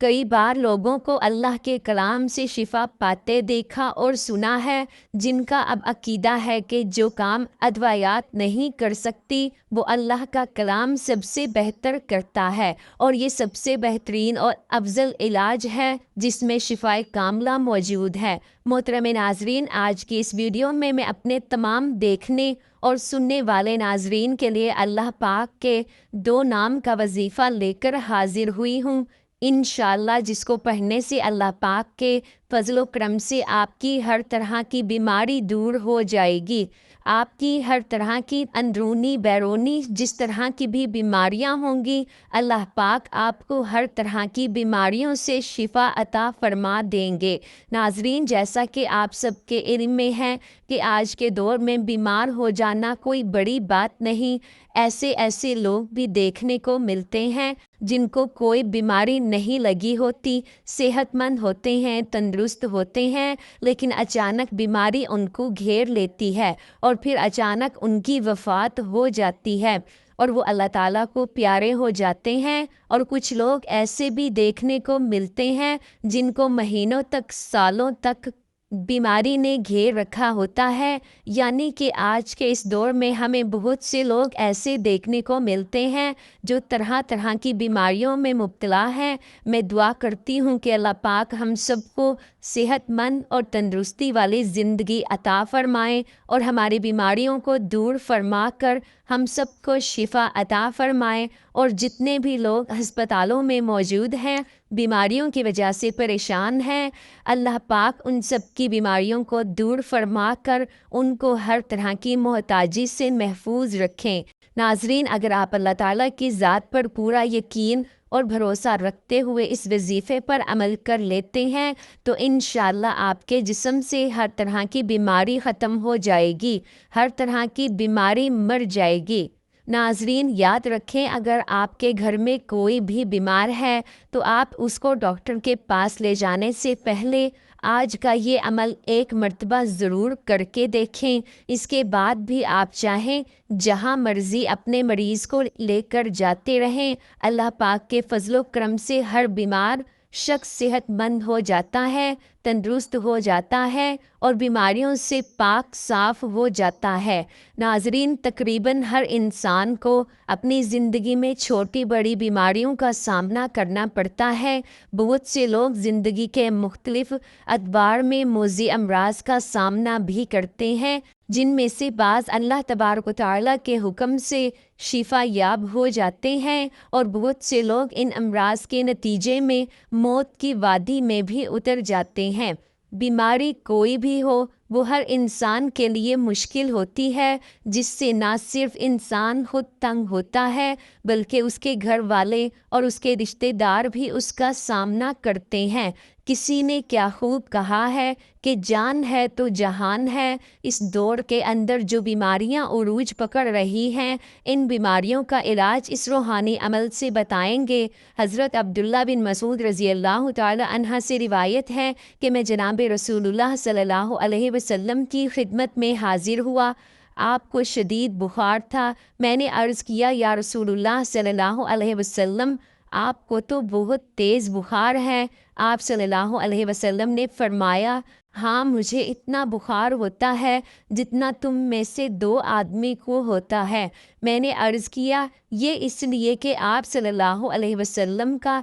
کئی بار لوگوں کو اللہ کے کلام سے شفا پاتے دیکھا اور سنا ہے، جن کا اب عقیدہ ہے کہ جو کام ادویات نہیں کر سکتی وہ اللہ کا کلام سب سے بہتر کرتا ہے، اور یہ سب سے بہترین اور افضل علاج ہے جس میں شفائے کاملہ موجود ہے۔ محترم ناظرین، آج کی اس ویڈیو میں اپنے تمام دیکھنے اور سننے والے ناظرین کے لیے اللہ پاک کے 2 نام کا وظیفہ لے کر حاضر ہوئی ہوں، انشاءاللہ جس کو پڑھنے سے اللہ پاک کے فضل و کرم سے آپ کی ہر طرح کی بیماری دور ہو جائے گی۔ آپ کی ہر طرح کی اندرونی بیرونی جس طرح کی بھی بیماریاں ہوں گی، اللہ پاک آپ کو ہر طرح کی بیماریوں سے شفا عطا فرما دیں گے۔ ناظرین، جیسا کہ آپ سب کے علم میں ہے کہ آج کے دور میں بیمار ہو جانا کوئی بڑی بات نہیں۔ ایسے لوگ بھی دیکھنے کو ملتے ہیں جن کو کوئی بیماری نہیں لگی ہوتی، صحت مند ہوتے ہیں، تندرست ہوتے ہیں، لیکن اچانک بیماری ان کو گھیر لیتی ہے اور پھر اچانک ان کی وفات ہو جاتی ہے اور وہ اللہ تعالیٰ کو پیارے ہو جاتے ہیں۔ اور کچھ لوگ ایسے بھی دیکھنے کو ملتے ہیں جن کو مہینوں تک، سالوں تک بیماری نے گھیر رکھا ہوتا ہے۔ یعنی کہ آج کے اس دور میں ہمیں بہت سے لوگ ایسے دیکھنے کو ملتے ہیں جو طرح طرح کی بیماریوں میں مبتلا ہیں۔ میں دعا کرتی ہوں کہ اللہ پاک ہم سب کو صحت مند اور تندرستی والی زندگی عطا فرمائے اور ہماری بیماریوں کو دور فرما کر ہم سب کو شفا عطا فرمائے، اور جتنے بھی لوگ ہسپتالوں میں موجود ہیں، بیماریوں کی وجہ سے پریشان ہیں، اللہ پاک ان سب کی بیماریوں کو دور فرما کر ان کو ہر طرح کی محتاجی سے محفوظ رکھیں۔ ناظرین، اگر آپ اللہ تعالیٰ کی ذات پر پورا یقین اور بھروسہ رکھتے ہوئے اس وظیفے پر عمل کر لیتے ہیں تو انشاءاللہ آپ کے جسم سے ہر طرح کی بیماری ختم ہو جائے گی، ہر طرح کی بیماری مر جائے گی۔ ناظرین، یاد رکھیں، اگر آپ کے گھر میں کوئی بھی بیمار ہے تو آپ اس کو ڈاکٹر کے پاس لے جانے سے پہلے آج کا یہ عمل ایک مرتبہ ضرور کر کے دیکھیں۔ اس کے بعد بھی آپ چاہیں جہاں مرضی اپنے مریض کو لے کر جاتے رہیں، اللہ پاک کے فضل و کرم سے ہر بیمار شخص صحت مند ہو جاتا ہے، تندرست ہو جاتا ہے اور بیماریوں سے پاک صاف ہو جاتا ہے۔ ناظرین، تقریباً ہر انسان کو اپنی زندگی میں چھوٹی بڑی بیماریوں کا سامنا کرنا پڑتا ہے۔ بہت سے لوگ زندگی کے مختلف ادوار میں موذی امراض کا سامنا بھی کرتے ہیں، جن میں سے بعض اللہ تبارک و تعالیٰ کے حکم سے شفا یاب ہو جاتے ہیں، اور بہت سے لوگ ان امراض کے نتیجے میں موت کی وادی میں بھی اتر جاتے ہیں۔ بیماری کوئی بھی ہو، وہ ہر انسان کے لیے مشکل ہوتی ہے، جس سے نہ صرف انسان خود تنگ ہوتا ہے بلکہ اس کے گھر والے اور اس کے رشتہ دار بھی اس کا سامنا کرتے ہیں۔ کسی نے کیا خوب کہا ہے کہ جان ہے تو جہان ہے۔ اس دور کے اندر جو بیماریاں عروج پکڑ رہی ہیں، ان بیماریوں کا علاج اس روحانی عمل سے بتائیں گے۔ حضرت عبداللہ بن مسعود رضی اللہ تعالی عنہ سے روایت ہے کہ میں جناب رسول اللہ صلی اللہ علیہ وسلم کی خدمت میں حاضر ہوا۔ آپ کو شدید بخار تھا۔ میں نے عرض کیا، یا رسول اللہ صلی اللہ علیہ وسلم، آپ کو تو بہت تیز بخار ہے۔ آپ صلی اللہ علیہ وسلم نے فرمایا، ہاں، مجھے اتنا بخار ہوتا ہے جتنا تم میں سے 2 آدمی کو ہوتا ہے۔ میں نے عرض کیا، یہ اس لیے کہ آپ صلی اللہ علیہ وسلم کا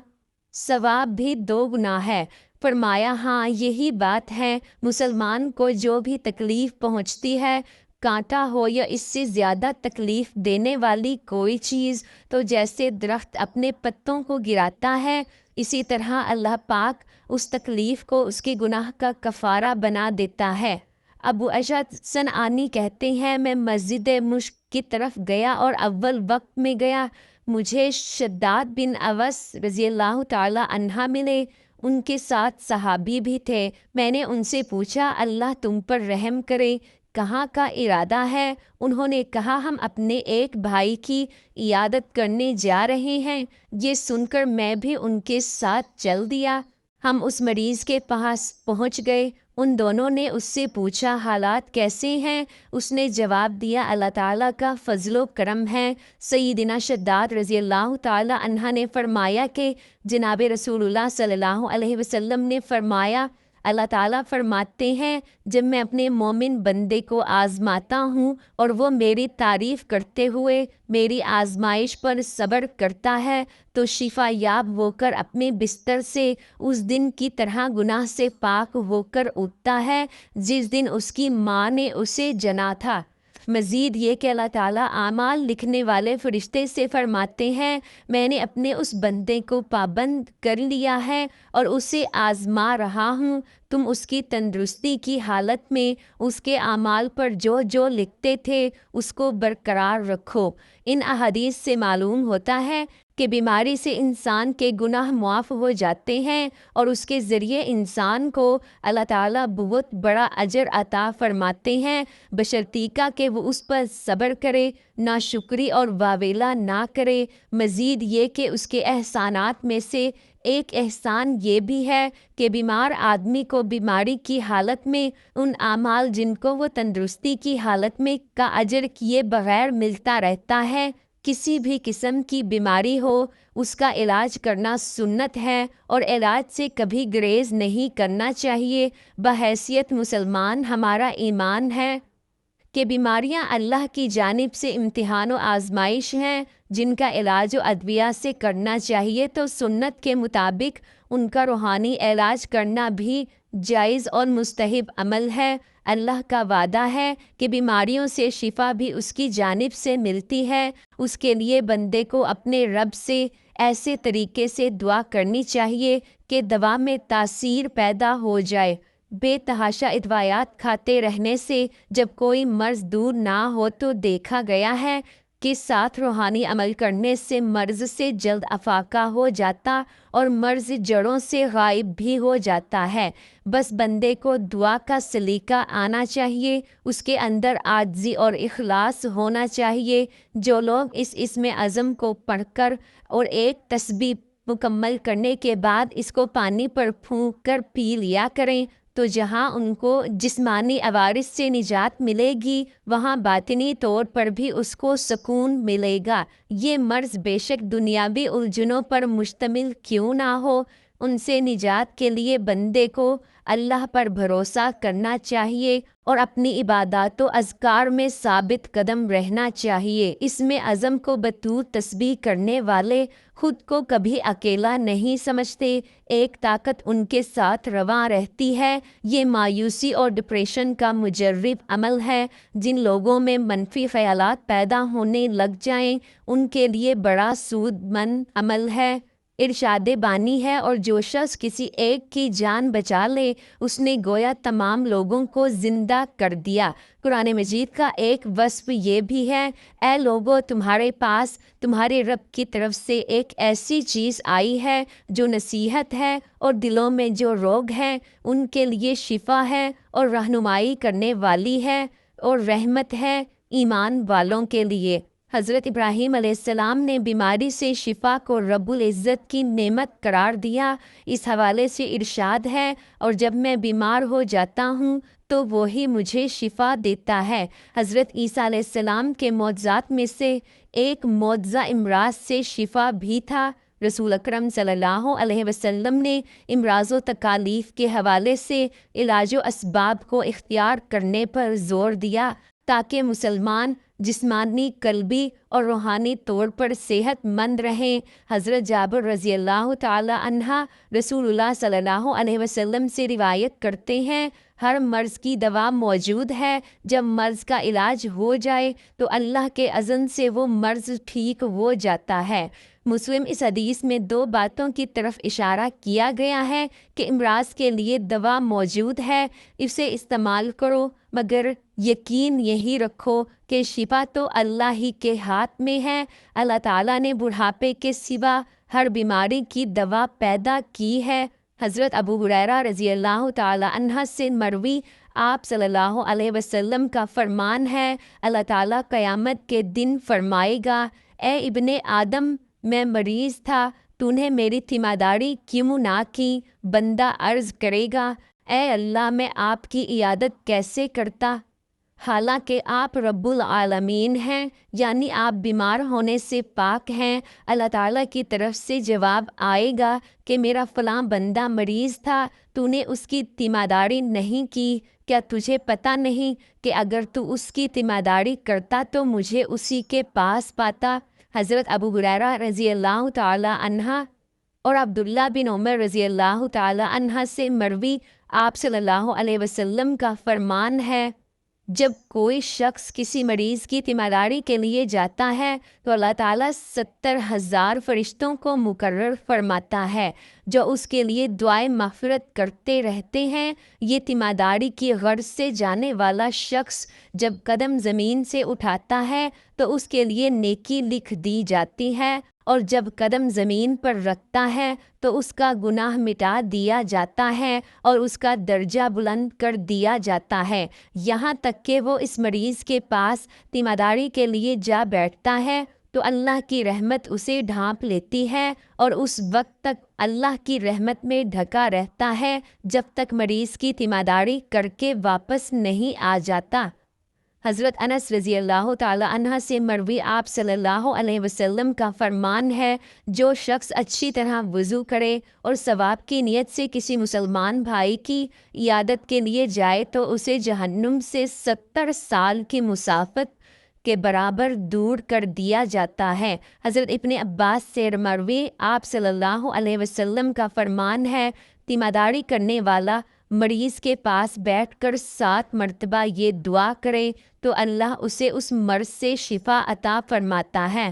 ثواب بھی 2 گنا ہے۔ فرمایا، ہاں، یہی بات ہے۔ مسلمان کو جو بھی تکلیف پہنچتی ہے، کانٹا ہو یا اس سے زیادہ تکلیف دینے والی کوئی چیز، تو جیسے درخت اپنے پتوں کو گراتا ہے، اسی طرح اللہ پاک اس تکلیف کو اس کے گناہ کا کفارہ بنا دیتا ہے۔ ابو اشعث صنعانی کہتے ہیں، میں مسجد مشک کی طرف گیا اور اول وقت میں گیا۔ مجھے شداد بن اوس رضی اللہ تعالی عنہ ملے، ان کے ساتھ صحابی بھی تھے۔ میں نے ان سے پوچھا، اللہ تم پر رحم کرے، کہاں کا ارادہ ہے؟ انہوں نے کہا، ہم اپنے ایک بھائی کی عیادت کرنے جا رہے ہیں۔ یہ سن کر میں بھی ان کے ساتھ چل دیا۔ ہم اس مریض کے پاس پہنچ گئے۔ ان دونوں نے اس سے پوچھا حالات کیسے ہیں؟ اس نے جواب دیا اللہ تعالیٰ کا فضل و کرم ہے۔ سیدنا شداد رضی اللہ تعالیٰ عنہ نے فرمایا کہ جناب رسول اللہ صلی اللہ علیہ وسلم نے فرمایا، اللہ تعالیٰ فرماتے ہیں جب میں اپنے مومن بندے کو آزماتا ہوں اور وہ میری تعریف کرتے ہوئے میری آزمائش پر صبر کرتا ہے تو شفا یاب ہو کر اپنے بستر سے اس دن کی طرح گناہ سے پاک ہو کر اٹھتا ہے جس دن اس کی ماں نے اسے جنا تھا۔ مزید یہ کہ اللہ تعالیٰ اعمال لکھنے والے فرشتے سے فرماتے ہیں میں نے اپنے اس بندے کو پابند کر لیا ہے اور اسے آزما رہا ہوں، تم اس کی تندرستی کی حالت میں اس کے اعمال پر جو جو لکھتے تھے اس کو برقرار رکھو۔ ان احادیث سے معلوم ہوتا ہے کہ بیماری سے انسان کے گناہ معاف ہو جاتے ہیں اور اس کے ذریعے انسان کو اللہ تعالیٰ بہت بڑا اجر عطا فرماتے ہیں، بشرطیکہ کہ وہ اس پر صبر کرے، ناشکری اور واویلا نہ کرے۔ مزید یہ کہ اس کے احسانات میں سے ایک احسان یہ بھی ہے کہ بیمار آدمی کو بیماری کی حالت میں ان اعمال جن کو وہ تندرستی کی حالت میں کا اجر کیے بغیر ملتا رہتا ہے۔ کسی بھی قسم کی بیماری ہو اس کا علاج کرنا سنت ہے اور علاج سے کبھی گریز نہیں کرنا چاہیے۔ بحیثیت مسلمان ہمارا ایمان ہے کہ بیماریاں اللہ کی جانب سے امتحان و آزمائش ہیں جن کا علاج و ادویہ سے کرنا چاہیے، تو سنت کے مطابق ان کا روحانی علاج کرنا بھی جائز اور مستحب عمل ہے۔ اللہ کا وعدہ ہے کہ بیماریوں سے شفا بھی اس کی جانب سے ملتی ہے۔ اس کے لیے بندے کو اپنے رب سے ایسے طریقے سے دعا کرنی چاہیے کہ دوا میں تاثیر پیدا ہو جائے۔ بے تحاشا ادویات کھاتے رہنے سے جب کوئی مرض دور نہ ہو تو دیکھا گیا ہے کہ ساتھ روحانی عمل کرنے سے مرض سے جلد افاقہ ہو جاتا اور مرض جڑوں سے غائب بھی ہو جاتا ہے۔ بس بندے کو دعا کا سلیقہ آنا چاہیے، اس کے اندر عاجزی اور اخلاص ہونا چاہیے۔ جو لوگ اس اسم اعظم کو پڑھ کر اور ایک تسبیح مکمل کرنے کے بعد اس کو پانی پر پھونک کر پی لیا کریں تو جہاں ان کو جسمانی عوارض سے نجات ملے گی وہاں باطنی طور پر بھی اس کو سکون ملے گا۔ یہ مرض بے شک دنیاوی الجھنوں پر مشتمل کیوں نہ ہو، ان سے نجات کے لیے بندے کو اللہ پر بھروسہ کرنا چاہیے اور اپنی عبادات و اذکار میں ثابت قدم رہنا چاہیے۔ اسم اعظم کو بطور تسبیح کرنے والے خود کو کبھی اکیلا نہیں سمجھتے، ایک طاقت ان کے ساتھ رواں رہتی ہے۔ یہ مایوسی اور ڈپریشن کا مجرب عمل ہے۔ جن لوگوں میں منفی خیالات پیدا ہونے لگ جائیں ان کے لیے بڑا سود مند عمل ہے۔ ارشاد بانی ہے اور جو شخص کسی ایک کی جان بچا لے اس نے گویا تمام لوگوں کو زندہ کر دیا۔ قرآن مجید کا ایک وصف یہ بھی ہے، اے لوگو تمہارے پاس تمہارے رب کی طرف سے ایک ایسی چیز آئی ہے جو نصیحت ہے اور دلوں میں جو روگ ہیں ان کے لیے شفا ہے اور رہنمائی کرنے والی ہے اور رحمت ہے ایمان والوں کے لیے۔ حضرت ابراہیم علیہ السلام نے بیماری سے شفا کو رب العزت کی نعمت قرار دیا۔ اس حوالے سے ارشاد ہے اور جب میں بیمار ہو جاتا ہوں تو وہی مجھے شفا دیتا ہے۔ حضرت عیسیٰ علیہ السلام کے معجزات میں سے ایک معجزہ امراض سے شفا بھی تھا۔ رسول اکرم صلی اللہ علیہ وسلم نے امراض و تکالیف کے حوالے سے علاج و اسباب کو اختیار کرنے پر زور دیا تاکہ مسلمان جسمانی، قلبی اور روحانی طور پر صحت مند رہیں۔ حضرت جابر رضی اللہ تعالی عنہ رسول اللہ صلی اللہ علیہ وسلم سے روایت کرتے ہیں، ہر مرض کی دوا موجود ہے، جب مرض کا علاج ہو جائے تو اللہ کے اذن سے وہ مرض ٹھیک ہو جاتا ہے۔ مسلم اس حدیث میں دو باتوں کی طرف اشارہ کیا گیا ہے کہ امراض کے لیے دوا موجود ہے، اسے استعمال کرو، مگر یقین یہی رکھو کہ شفا تو اللہ ہی کے ہاتھ میں ہے۔ اللہ تعالیٰ نے بڑھاپے کے سوا ہر بیماری کی دوا پیدا کی ہے۔ حضرت ابو ہریرہ رضی اللہ تعالی عنہ سے مروی آپ صلی اللہ علیہ وسلم کا فرمان ہے، اللہ تعالیٰ قیامت کے دن فرمائے گا، اے ابن آدم، میں مریض تھا تو نے میری تیمارداری کیوں نہ کی؟ بندہ عرض کرے گا اے اللہ میں آپ کی عیادت کیسے کرتا حالانکہ آپ رب العالمین ہیں، یعنی آپ بیمار ہونے سے پاک ہیں۔ اللہ تعالیٰ کی طرف سے جواب آئے گا کہ میرا فلاں بندہ مریض تھا، تو نے اس کی تیمارداری نہیں کی۔ کیا تجھے پتہ نہیں کہ اگر تو اس کی تیمارداری کرتا تو مجھے اسی کے پاس پاتا؟ حضرت ابو ہریرہ رضی اللہ تعالیٰ عنہ اور عبداللہ بن عمر رضی اللہ تعالیٰ عنہ سے مروی آپ صلی اللہ علیہ وسلم کا فرمان ہے، جب کوئی شخص کسی مریض کی تیمارداری کے لیے جاتا ہے تو اللہ تعالیٰ 70,000 فرشتوں کو مقرر فرماتا ہے جو اس کے لیے دعائے مغفرت کرتے رہتے ہیں۔ یہ تیمارداری کی غرض سے جانے والا شخص جب قدم زمین سے اٹھاتا ہے تو اس کے لیے نیکی لکھ دی جاتی ہے، اور جب قدم زمین پر رکھتا ہے تو اس کا گناہ مٹا دیا جاتا ہے اور اس کا درجہ بلند کر دیا جاتا ہے، یہاں تک کہ وہ اس مریض کے پاس تیمارداری کے لیے جا بیٹھتا ہے تو اللہ کی رحمت اسے ڈھانپ لیتی ہے اور اس وقت تک اللہ کی رحمت میں ڈھکا رہتا ہے جب تک مریض کی تیمارداری کر کے واپس نہیں آ جاتا۔ حضرت انس رضی اللہ تعالی عنہ سے مروی آپ صلی اللہ علیہ وسلم کا فرمان ہے، جو شخص اچھی طرح وضو کرے اور ثواب کی نیت سے کسی مسلمان بھائی کی عیادت کے لیے جائے تو اسے جہنم سے 70 سال کی مسافت کے برابر دور کر دیا جاتا ہے۔ حضرت ابن عباس سے مروی آپ صلی اللہ علیہ وسلم کا فرمان ہے، تیمارداری کرنے والا مریض کے پاس بیٹھ کر 7 مرتبہ یہ دعا کرے تو اللہ اسے اس مرض سے شفا عطا فرماتا ہے۔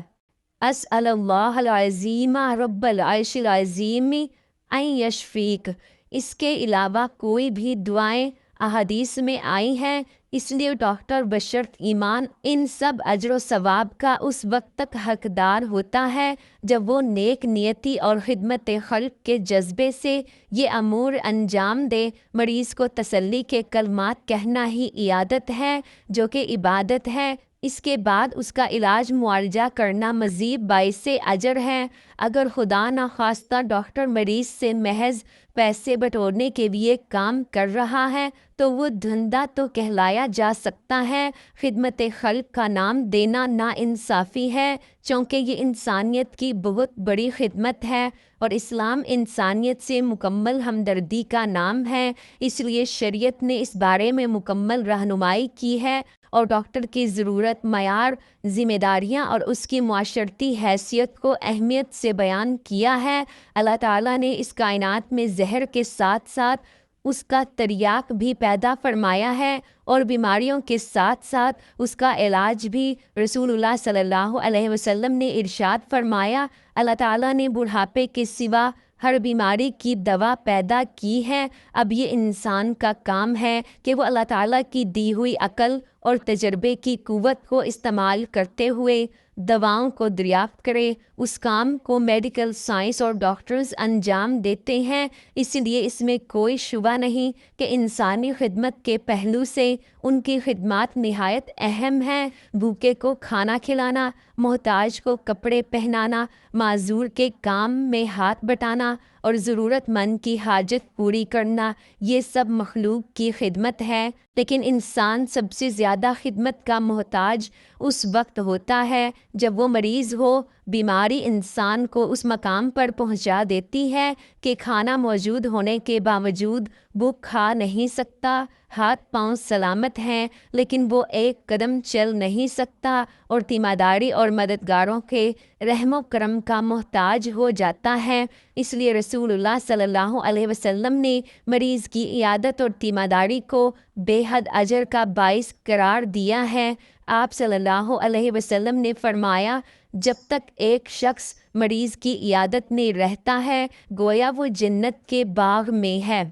اسأل اللہ العظیم رب العرش العظیم ان یشفیک۔ اس کے علاوہ کوئی بھی دعائیں احادیث میں آئی ہیں، اس لیے ڈاکٹر بشرط ایمان ان سب اجر و ثواب کا اس وقت تک حقدار ہوتا ہے جب وہ نیک نیتی اور خدمت خلق کے جذبے سے یہ امور انجام دے۔ مریض کو تسلی کے کلمات کہنا ہی عیادت ہے جو کہ عبادت ہے، اس کے بعد اس کا علاج معالجہ کرنا مزید باعث اجر ہے۔ اگر خدا نخواستہ ڈاکٹر مریض سے محض پیسے بٹورنے کے لیے کام کر رہا ہے تو وہ دھندا تو کہلایا جا سکتا ہے، خدمت خلق کا نام دینا ناانصافی ہے، چونکہ یہ انسانیت کی بہت بڑی خدمت ہے اور اسلام انسانیت سے مکمل ہمدردی کا نام ہے، اس لیے شریعت نے اس بارے میں مکمل رہنمائی کی ہے اور ڈاکٹر کی ضرورت، معیار، ذمہ داریاں اور اس کی معاشرتی حیثیت کو اہمیت سے بیان کیا ہے۔ اللہ تعالیٰ نے اس کائنات میں زہر کے ساتھ ساتھ اس کا تریاق بھی پیدا فرمایا ہے اور بیماریوں کے ساتھ ساتھ اس کا علاج بھی۔ رسول اللہ صلی اللہ علیہ وسلم نے ارشاد فرمایا، اللہ تعالیٰ نے بڑھاپے کے سوا ہر بیماری کی دوا پیدا کی ہے، اب یہ انسان کا کام ہے کہ وہ اللہ تعالیٰ کی دی ہوئی عقل اور تجربے کی قوت کو استعمال کرتے ہوئے دواؤں کو دریافت کرے۔ اس کام کو میڈیکل سائنس اور ڈاکٹرز انجام دیتے ہیں، اس لیے اس میں کوئی شبہ نہیں کہ انسانی خدمت کے پہلو سے ان کی خدمات نہایت اہم ہیں۔ بھوکے کو کھانا کھلانا، محتاج کو کپڑے پہنانا، معذور کے کام میں ہاتھ بٹانا اور ضرورت مند کی حاجت پوری کرنا، یہ سب مخلوق کی خدمت ہے، لیکن انسان سب سے زیادہ خدمت کا محتاج اس وقت ہوتا ہے جب وہ مریض ہو۔ بیماری انسان کو اس مقام پر پہنچا دیتی ہے کہ کھانا موجود ہونے کے باوجود وہ کھا نہیں سکتا، ہاتھ پاؤں سلامت ہیں لیکن وہ ایک قدم چل نہیں سکتا اور تیمارداری اور مددگاروں کے رحم و کرم کا محتاج ہو جاتا ہے۔ اس لیے رسول اللہ صلی اللہ علیہ وسلم نے مریض کی عیادت اور تیمارداری کو بے حد اجر کا باعث قرار دیا ہے۔ آپ صلی اللہ علیہ وسلم نے فرمایا، جب تک ایک شخص مریض کی عیادت میں رہتا ہے گویا وہ جنت کے باغ میں ہے۔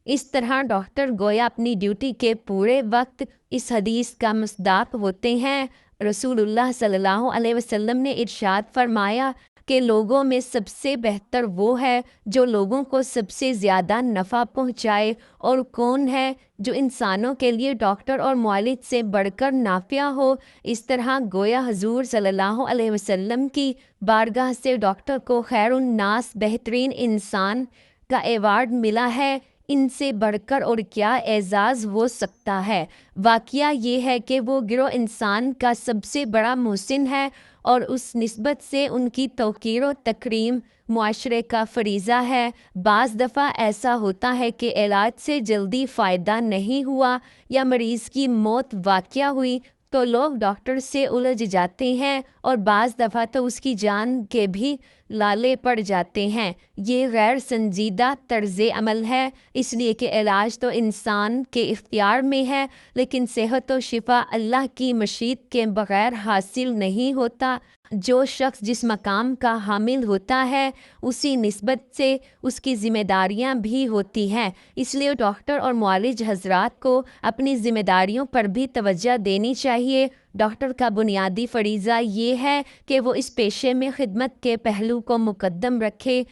اس طرح ڈاکٹر گویا اپنی ڈیوٹی کے پورے وقت اس حدیث کا مصداق ہوتے ہیں۔ رسول اللہ صلی اللہ علیہ وسلم نے ارشاد فرمایا، کہ لوگوں میں سب سے بہتر وہ ہے جو لوگوں کو سب سے زیادہ نفع پہنچائے، اور کون ہے جو انسانوں کے لیے ڈاکٹر اور معالج سے بڑھ کر نافع ہو۔ اس طرح گویا حضور صلی اللہ علیہ وسلم کی بارگاہ سے ڈاکٹر کو خیر الناس، بہترین انسان کا ایوارڈ ملا ہے۔ ان سے بڑھ کر اور کیا اعزاز ہو سکتا ہے؟ واقعہ یہ ہے کہ وہ گروہ انسان کا سب سے بڑا محسن ہے، اور اس نسبت سے ان کی توقیر و تکریم معاشرے کا فریضہ ہے۔ بعض دفعہ ایسا ہوتا ہے کہ علاج سے جلدی فائدہ نہیں ہوا یا مریض کی موت واقع ہوئی تو لوگ ڈاکٹر سے الجھ جاتے ہیں، اور بعض دفعہ تو اس کی جان کے بھی لالے پڑ جاتے ہیں۔ یہ غیر سنجیدہ طرز عمل ہے، اس لیے کہ علاج تو انسان کے اختیار میں ہے، لیکن صحت و شفا اللہ کی مشیت کے بغیر حاصل نہیں ہوتا۔ جو شخص جس مقام کا حامل ہوتا ہے اسی نسبت سے اس کی ذمہ داریاں بھی ہوتی ہیں، اس لیے ڈاکٹر اور معالج حضرات کو اپنی ذمہ داریوں پر بھی توجہ دینی چاہیے۔ ڈاکٹر کا بنیادی فریضہ یہ ہے کہ وہ اس پیشے میں خدمت کے پہلو کو مقدم رکھے۔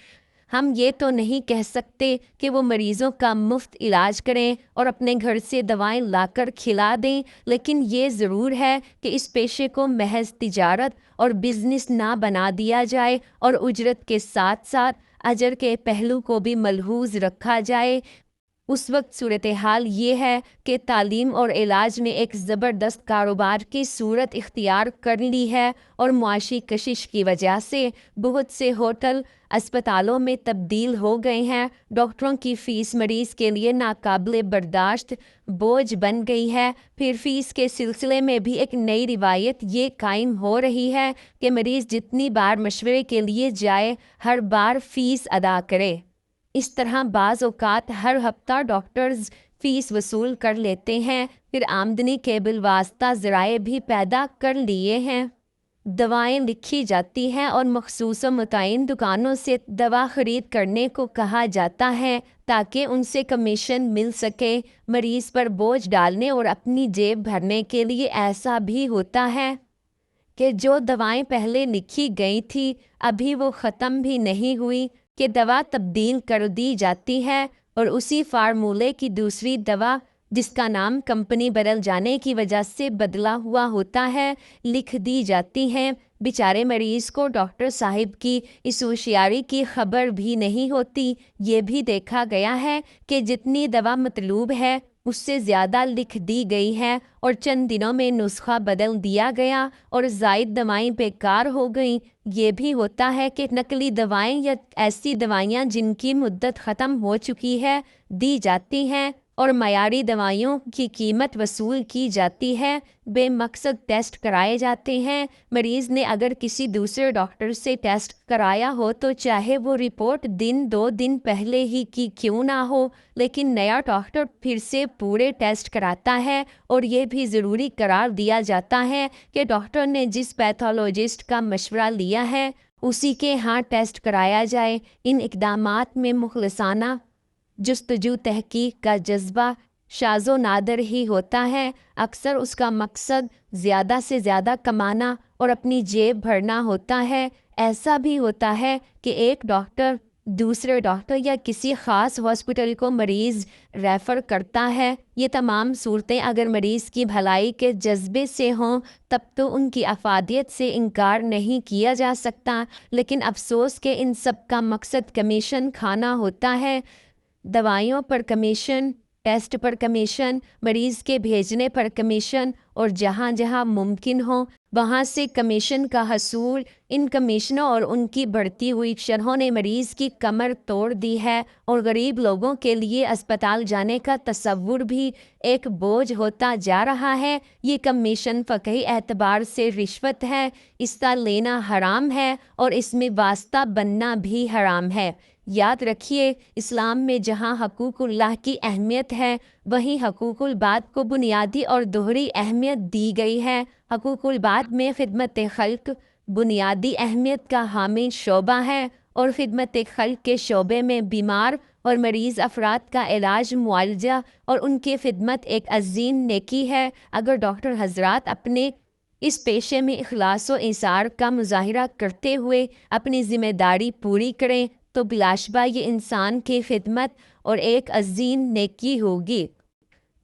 ہم یہ تو نہیں کہہ سکتے کہ وہ مریضوں کا مفت علاج کریں اور اپنے گھر سے دوائیں لا کر کھلا دیں، لیکن یہ ضرور ہے کہ اس پیشے کو محض تجارت اور بزنس نہ بنا دیا جائے، اور اجرت کے ساتھ ساتھ اجر کے پہلو کو بھی ملحوظ رکھا جائے۔ اس وقت صورتحال یہ ہے کہ تعلیم اور علاج نے ایک زبردست کاروبار کی صورت اختیار کر لی ہے، اور معاشی کشش کی وجہ سے بہت سے ہوٹل اسپتالوں میں تبدیل ہو گئے ہیں۔ ڈاکٹروں کی فیس مریض کے لیے ناقابل برداشت بوجھ بن گئی ہے۔ پھر فیس کے سلسلے میں بھی ایک نئی روایت یہ قائم ہو رہی ہے کہ مریض جتنی بار مشورے کے لیے جائے ہر بار فیس ادا کرے۔ اس طرح بعض اوقات ہر ہفتہ ڈاکٹرز فیس وصول کر لیتے ہیں۔ پھر آمدنی کے بالواسطہ ذرائع بھی پیدا کر لیے ہیں۔ دوائیں لکھی جاتی ہیں اور مخصوص و متعین دکانوں سے دوا خرید کرنے کو کہا جاتا ہے تاکہ ان سے کمیشن مل سکے۔ مریض پر بوجھ ڈالنے اور اپنی جیب بھرنے کے لیے ایسا بھی ہوتا ہے کہ جو دوائیں پہلے لکھی گئی تھی ابھی وہ ختم بھی نہیں ہوئی کہ دوا تبدیل کر دی جاتی ہے، اور اسی فارمولے کی دوسری دوا جس کا نام کمپنی بدل جانے کی وجہ سے بدلا ہوا ہوتا ہے لکھ دی جاتی ہیں۔ بیچارے مریض کو ڈاکٹر صاحب کی اس ہوشیاری کی خبر بھی نہیں ہوتی۔ یہ بھی دیکھا گیا ہے کہ جتنی دوا مطلوب ہے اس سے زیادہ لکھ دی گئی ہے، اور چند دنوں میں نسخہ بدل دیا گیا اور زائد دوائیں بیکار ہو گئیں۔ یہ بھی ہوتا ہے کہ نقلی دوائیں یا ایسی دوائیاں جن کی مدت ختم ہو چکی ہے دی جاتی ہیں، اور معیاری دوائیوں کی قیمت وصول کی جاتی ہے۔ بے مقصد ٹیسٹ کرائے جاتے ہیں۔ مریض نے اگر کسی دوسرے ڈاکٹر سے ٹیسٹ کرایا ہو تو چاہے وہ رپورٹ دو دن پہلے ہی کی کیوں نہ ہو، لیکن نیا ڈاکٹر پھر سے پورے ٹیسٹ کراتا ہے، اور یہ بھی ضروری قرار دیا جاتا ہے کہ ڈاکٹر نے جس پیتھولوجسٹ کا مشورہ لیا ہے اسی کے ہاں ٹیسٹ کرایا جائے۔ ان اقدامات میں مخلصانہ جستجو تحقیق کا جذبہ شاذ و نادر ہی ہوتا ہے۔ اکثر اس کا مقصد زیادہ سے زیادہ کمانا اور اپنی جیب بھرنا ہوتا ہے۔ ایسا بھی ہوتا ہے کہ ایک ڈاکٹر دوسرے ڈاکٹر یا کسی خاص ہاسپٹل کو مریض ریفر کرتا ہے۔ یہ تمام صورتیں اگر مریض کی بھلائی کے جذبے سے ہوں تب تو ان کی افادیت سے انکار نہیں کیا جا سکتا، لیکن افسوس کہ ان سب کا مقصد کمیشن کھانا ہوتا ہے۔ دوائیوں پر کمیشن، ٹیسٹ پر کمیشن، مریض کے بھیجنے پر کمیشن، اور جہاں جہاں ممکن ہو وہاں سے کمیشن کا حصول۔ ان کمیشنوں اور ان کی بڑھتی ہوئی شرحوں نے مریض کی کمر توڑ دی ہے، اور غریب لوگوں کے لیے اسپتال جانے کا تصور بھی ایک بوجھ ہوتا جا رہا ہے۔ یہ کمیشن فقہی اعتبار سے رشوت ہے، اس کا لینا حرام ہے اور اس میں واسطہ بننا بھی حرام ہے۔ یاد رکھیے، اسلام میں جہاں حقوق اللہ کی اہمیت ہے وہیں حقوق العباد کو بنیادی اور دوہری اہمیت دی گئی ہے۔ حقوق العباد میں خدمت خلق بنیادی اہمیت کا حامل شعبہ ہے، اور خدمت خلق کے شعبے میں بیمار اور مریض افراد کا علاج، معالجہ اور ان کی خدمت ایک عظیم نیکی ہے۔ اگر ڈاکٹر حضرات اپنے اس پیشے میں اخلاص و ایثار کا مظاہرہ کرتے ہوئے اپنی ذمہ داری پوری کریں تو بلاشبہ یہ انسان کی خدمت اور ایک عظیم نیکی ہوگی۔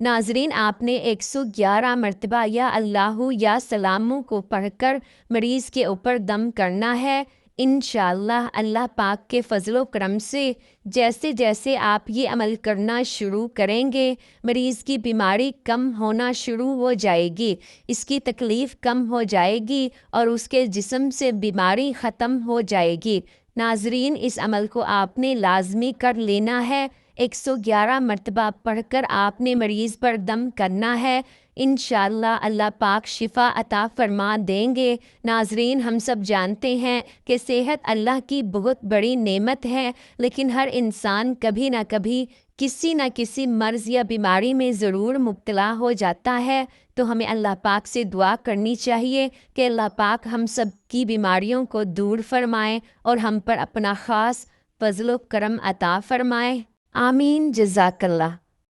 ناظرین، آپ نے 111 مرتبہ یا اللہ یا سلاموں کو پڑھ کر مریض کے اوپر دم کرنا ہے۔ انشاءاللہ اللہ پاک کے فضل و کرم سے جیسے جیسے آپ یہ عمل کرنا شروع کریں گے، مریض کی بیماری کم ہونا شروع ہو جائے گی، اس کی تکلیف کم ہو جائے گی اور اس کے جسم سے بیماری ختم ہو جائے گی۔ ناظرین، اس عمل کو آپ نے لازمی کر لینا ہے۔ 111 مرتبہ پڑھ کر آپ نے مریض پر دم کرنا ہے۔ انشاءاللہ اللہ پاک شفا عطا فرما دیں گے۔ ناظرین، ہم سب جانتے ہیں کہ صحت اللہ کی بہت بڑی نعمت ہے، لیکن ہر انسان کبھی نہ کبھی کسی نہ کسی مرض یا بیماری میں ضرور مبتلا ہو جاتا ہے، تو ہمیں اللہ پاک سے دعا کرنی چاہیے کہ اللہ پاک ہم سب کی بیماریوں کو دور فرمائے اور ہم پر اپنا خاص فضل و کرم عطا فرمائے۔ آمین۔ جزاک اللہ۔